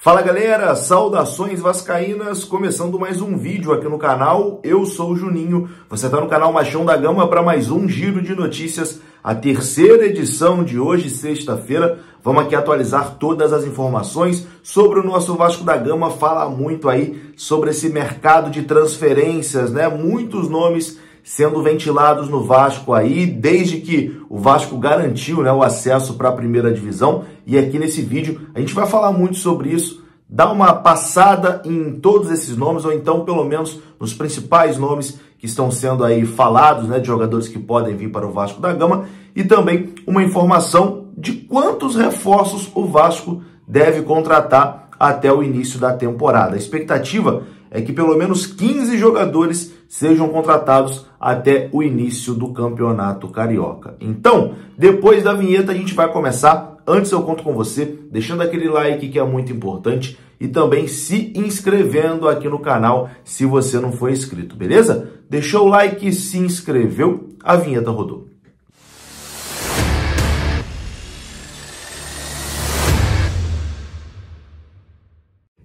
Fala galera, saudações vascaínas, começando mais um vídeo aqui no canal, eu sou o Juninho, você está no canal Machão da Gama para mais um giro de notícias, a terceira edição de hoje, sexta-feira. Vamos aqui atualizar todas as informações sobre o nosso Vasco da Gama, fala muito aí sobre esse mercado de transferências, né? Muitos nomes sendo ventilados no Vasco aí, desde que o Vasco garantiu, né, o acesso para a primeira divisão. E aqui nesse vídeo a gente vai falar muito sobre isso, dar uma passada em todos esses nomes, ou então pelo menos nos principais nomes que estão sendo aí falados, né, de jogadores que podem vir para o Vasco da Gama, e também uma informação de quantos reforços o Vasco deve contratar até o início da temporada. A expectativa é que pelo menos 15 jogadores sejam contratados até o início do Campeonato Carioca. Então, depois da vinheta a gente vai começar. Antes eu conto com você, deixando aquele like que é muito importante e também se inscrevendo aqui no canal se você não for inscrito, beleza? Deixou o like, se inscreveu, a vinheta rodou.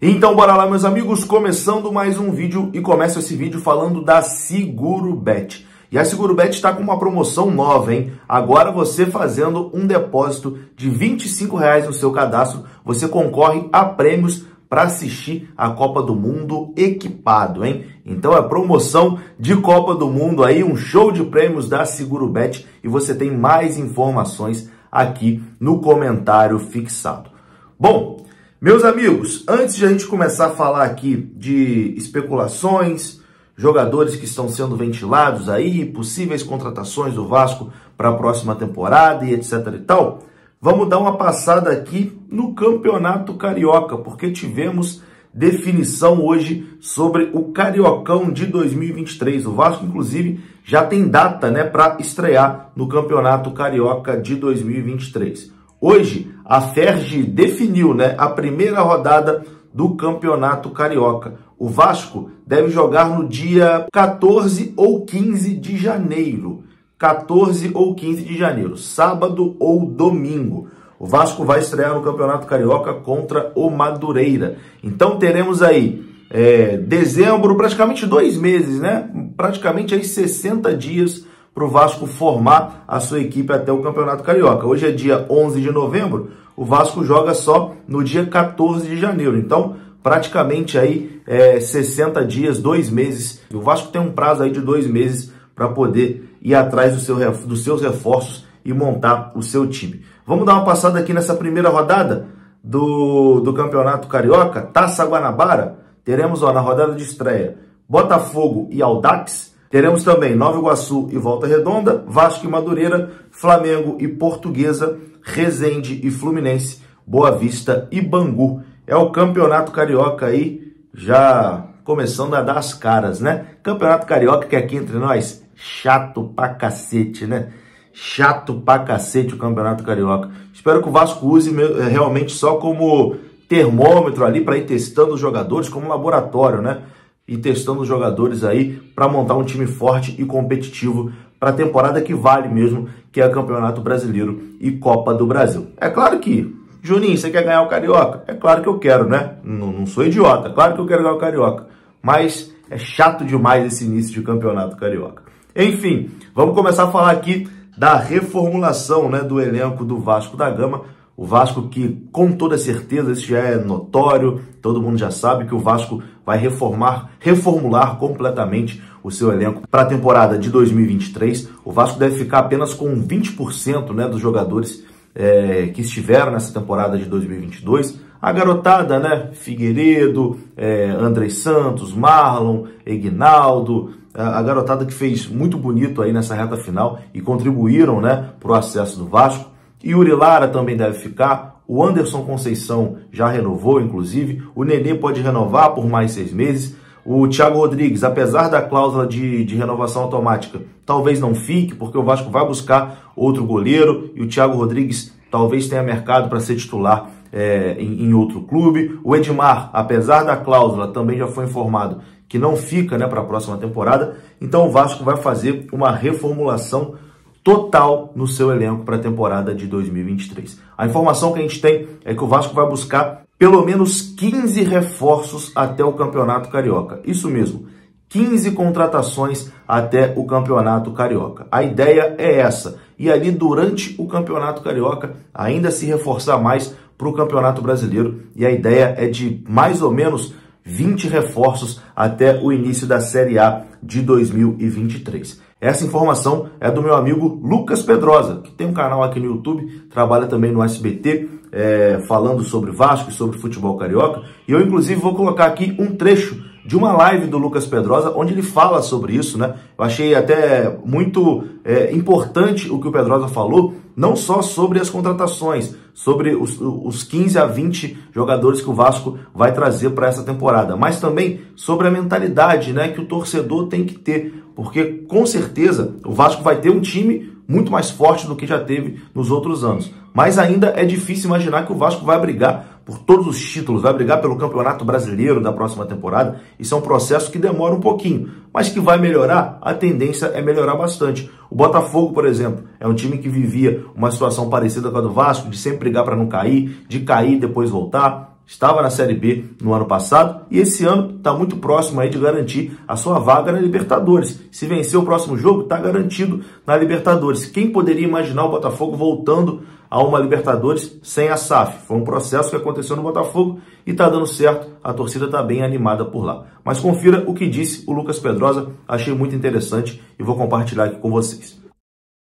Então bora lá, meus amigos, começando mais um vídeo, e começo esse vídeo falando da Seguros.bet. E a Seguros.bet está com uma promoção nova, hein? Agora você fazendo um depósito de R$25 no seu cadastro, você concorre a prêmios para assistir a Copa do Mundo equipado, hein? Então é promoção de Copa do Mundo aí, um show de prêmios da Seguros.bet, e você tem mais informações aqui no comentário fixado. Bom, meus amigos, antes de a gente começar a falar aqui de especulações, jogadores que estão sendo ventilados aí, possíveis contratações do Vasco para a próxima temporada e etc e tal, vamos dar uma passada aqui no Campeonato Carioca, porque tivemos definição hoje sobre o Cariocão de 2023. O Vasco, inclusive, já tem data, né, para estrear no Campeonato Carioca de 2023. Hoje, a Ferge definiu, né, a primeira rodada do Campeonato Carioca. O Vasco deve jogar no dia 14 ou 15 de janeiro. 14 ou 15 de janeiro, sábado ou domingo. O Vasco vai estrear no Campeonato Carioca contra o Madureira. Então teremos aí dezembro, praticamente 2 meses, né? Praticamente aí 60 dias para o Vasco formar a sua equipe até o Campeonato Carioca. Hoje é dia 11 de novembro, o Vasco joga só no dia 14 de janeiro. Então, praticamente aí 60 dias, 2 meses. O Vasco tem um prazo aí de 2 meses para poder ir atrás dos seus reforços e montar o seu time. Vamos dar uma passada aqui nessa primeira rodada do Campeonato Carioca. Taça Guanabara, teremos na rodada de estreia Botafogo e Audax. Teremos também Nova Iguaçu e Volta Redonda, Vasco e Madureira, Flamengo e Portuguesa, Resende e Fluminense, Boa Vista e Bangu. É o Campeonato Carioca aí, já começando a dar as caras, né? Campeonato Carioca que aqui entre nós, chato pra cacete, né? Chato pra cacete o Campeonato Carioca. Espero que o Vasco use realmente só como termômetro ali para ir testando os jogadores, como laboratório, né? E testando os jogadores aí para montar um time forte e competitivo para a temporada que vale mesmo, que é o Campeonato Brasileiro e Copa do Brasil. É claro que, Juninho, você quer ganhar o Carioca? É claro que eu quero, né? Não sou idiota, claro que eu quero ganhar o Carioca. Mas é chato demais esse início de Campeonato Carioca. Enfim, vamos começar a falar aqui da reformulação, né, do elenco do Vasco da Gama. O Vasco que, com toda certeza, isso já é notório, todo mundo já sabe que o Vasco vai reformular completamente o seu elenco para a temporada de 2023. O Vasco deve ficar apenas com 20%, né, dos jogadores que estiveram nessa temporada de 2022. A garotada, né, Figueiredo, Andrei Santos, Marlon, Egnaldo, a garotada que fez muito bonito aí nessa reta final e contribuíram, né, para o acesso do Vasco. Yuri Lara também deve ficar, o Anderson Conceição já renovou, inclusive, o Nenê pode renovar por mais 6 meses, o Thiago Rodrigues, apesar da cláusula de renovação automática, talvez não fique, porque o Vasco vai buscar outro goleiro, e o Thiago Rodrigues talvez tenha mercado para ser titular em outro clube. O Edmar, apesar da cláusula, também já foi informado que não fica, né, para a próxima temporada, então o Vasco vai fazer uma reformulação total no seu elenco para a temporada de 2023. A informação que a gente tem é que o Vasco vai buscar pelo menos 15 reforços até o Campeonato Carioca. Isso mesmo, 15 contratações até o Campeonato Carioca. A ideia é essa. E ali, durante o Campeonato Carioca, ainda se reforçar mais para o Campeonato Brasileiro. E a ideia é de mais ou menos 20 reforços até o início da Série A de 2023. Essa informação é do meu amigo Lucas Pedrosa, que tem um canal aqui no YouTube, trabalha também no SBT, falando sobre Vasco e sobre futebol carioca. E eu, inclusive, vou colocar aqui um trecho de uma live do Lucas Pedrosa, onde ele fala sobre isso, né? Eu achei até muito importante o que o Pedrosa falou, não só sobre as contratações, sobre os 15 a 20 jogadores que o Vasco vai trazer para essa temporada, mas também sobre a mentalidade, né, que o torcedor tem que ter, porque com certeza o Vasco vai ter um time muito mais forte do que já teve nos outros anos. Mas ainda é difícil imaginar que o Vasco vai brigar por todos os títulos, vai brigar pelo Campeonato Brasileiro da próxima temporada. Isso é um processo que demora um pouquinho, mas que vai melhorar, a tendência é melhorar bastante. O Botafogo, por exemplo, é um time que vivia uma situação parecida com a do Vasco, de sempre brigar para não cair, de cair e depois voltar. Estava na Série B no ano passado e esse ano está muito próximo aí de garantir a sua vaga na Libertadores. Se vencer o próximo jogo, está garantido na Libertadores. Quem poderia imaginar o Botafogo voltando a uma Libertadores sem a SAF? Foi um processo que aconteceu no Botafogo e está dando certo, a torcida está bem animada por lá. Mas confira o que disse o Lucas Pedrosa, achei muito interessante e vou compartilhar aqui com vocês.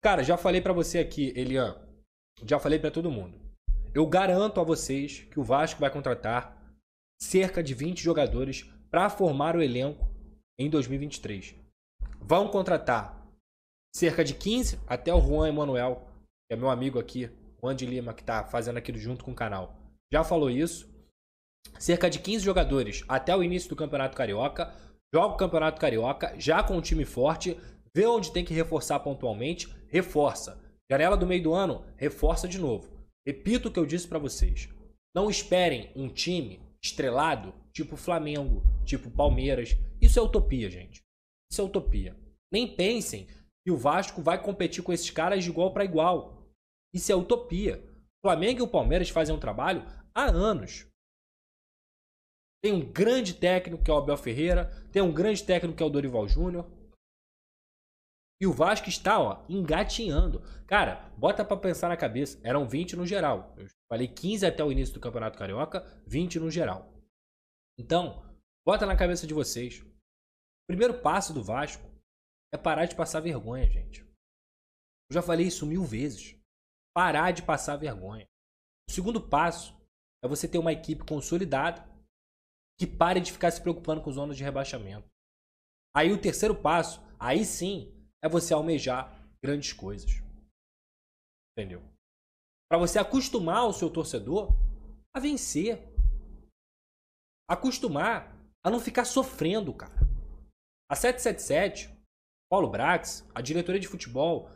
Cara, já falei para você aqui, Elian, já falei para todo mundo. Eu garanto a vocês que o Vasco vai contratar cerca de 20 jogadores para formar o elenco em 2023. Vão contratar cerca de 15, até o Juan Emanuel, que é meu amigo aqui, Juan de Lima, que está fazendo aquilo junto com o canal, já falou isso. Cerca de 15 jogadores até o início do Campeonato Carioca. Joga o Campeonato Carioca já com um time forte, vê onde tem que reforçar pontualmente, reforça. Janela do meio do ano, reforça de novo. Repito o que eu disse para vocês. Não esperem um time estrelado tipo Flamengo, tipo Palmeiras. Isso é utopia, gente. Isso é utopia. Nem pensem que o Vasco vai competir com esses caras de igual para igual. Isso é utopia. O Flamengo e o Palmeiras fazem um trabalho há anos. Tem um grande técnico que é o Abel Ferreira, tem um grande técnico que é o Dorival Júnior. E o Vasco está, engatinhando. Cara, bota pra pensar na cabeça. Eram 20 no geral. Eu falei 15 até o início do Campeonato Carioca, 20 no geral. Então, bota na cabeça de vocês. O primeiro passo do Vasco é parar de passar vergonha, gente. Eu já falei isso 1000 vezes. Parar de passar vergonha. O segundo passo é você ter uma equipe consolidada que pare de ficar se preocupando com zonas de rebaixamento. Aí o terceiro passo, aí sim, é você almejar grandes coisas. Entendeu? Para você acostumar o seu torcedor a vencer. Acostumar a não ficar sofrendo, cara. A 777, Paulo Brax, a diretoria de futebol,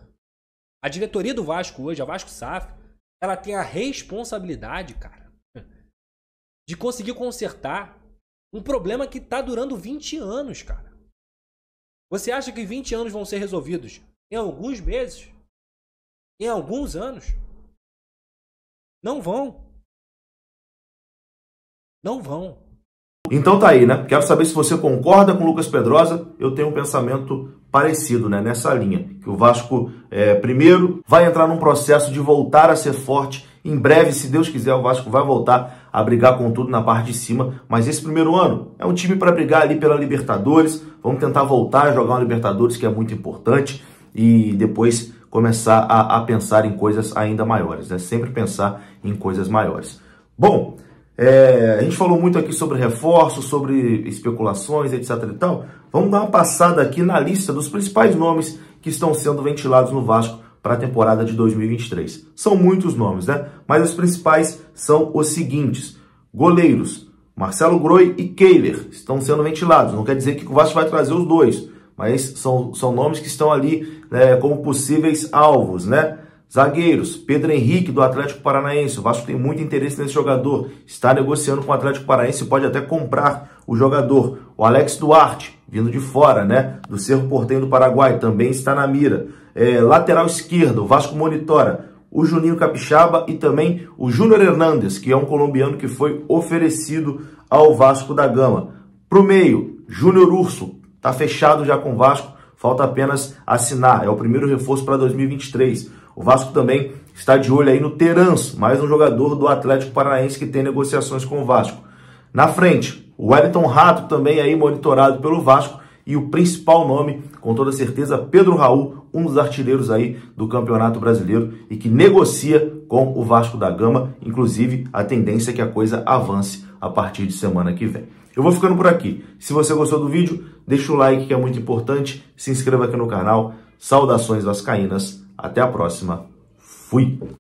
a diretoria do Vasco hoje, a Vasco SAF, ela tem a responsabilidade, cara, de conseguir consertar um problema que tá durando 20 anos, cara. Você acha que 20 anos vão ser resolvidos em alguns meses? Em alguns anos? Não vão. Não vão. Então tá aí, né? Quero saber se você concorda com o Lucas Pedrosa. Eu tenho um pensamento parecido, né? Nessa linha. Que o Vasco, primeiro, vai entrar num processo de voltar a ser forte. Em breve, se Deus quiser, o Vasco vai voltar a brigar com tudo na parte de cima. Mas esse primeiro ano é um time para brigar ali pela Libertadores. Vamos tentar voltar a jogar uma Libertadores, que é muito importante. E depois começar a pensar em coisas ainda maiores, né? Sempre pensar em coisas maiores. Bom, a gente falou muito aqui sobre reforços, sobre especulações, etc e tal. Vamos dar uma passada aqui na lista dos principais nomes que estão sendo ventilados no Vasco para a temporada de 2023. São muitos nomes, né? Mas os principais são os seguintes. Goleiros, Marcelo Groi e Kehler estão sendo ventilados. Não quer dizer que o Vasco vai trazer os dois, mas são nomes que estão ali, né, como possíveis alvos, né? Zagueiros, Pedro Henrique, do Atlético Paranaense. O Vasco tem muito interesse nesse jogador. Está negociando com o Atlético Paranaense e pode até comprar o jogador. O Alex Duarte, vindo de fora, né? Do Cerro Porteño do Paraguai, também está na mira. Lateral esquerdo, o Vasco monitora o Juninho Capixaba e também o Júnior Hernández, que é um colombiano que foi oferecido ao Vasco da Gama. Para o meio, Júnior Urso, está fechado já com o Vasco, falta apenas assinar, é o primeiro reforço para 2023. O Vasco também está de olho aí no Terans, mais um jogador do Atlético Paranaense que tem negociações com o Vasco. Na frente, o Wellington Rato também aí monitorado pelo Vasco e o principal nome, com toda certeza, Pedro Raul, um dos artilheiros aí do Campeonato Brasileiro e que negocia com o Vasco da Gama. Inclusive, a tendência é que a coisa avance a partir de semana que vem. Eu vou ficando por aqui. Se você gostou do vídeo, deixa o like que é muito importante, se inscreva aqui no canal. Saudações vascaínas, até a próxima. Fui!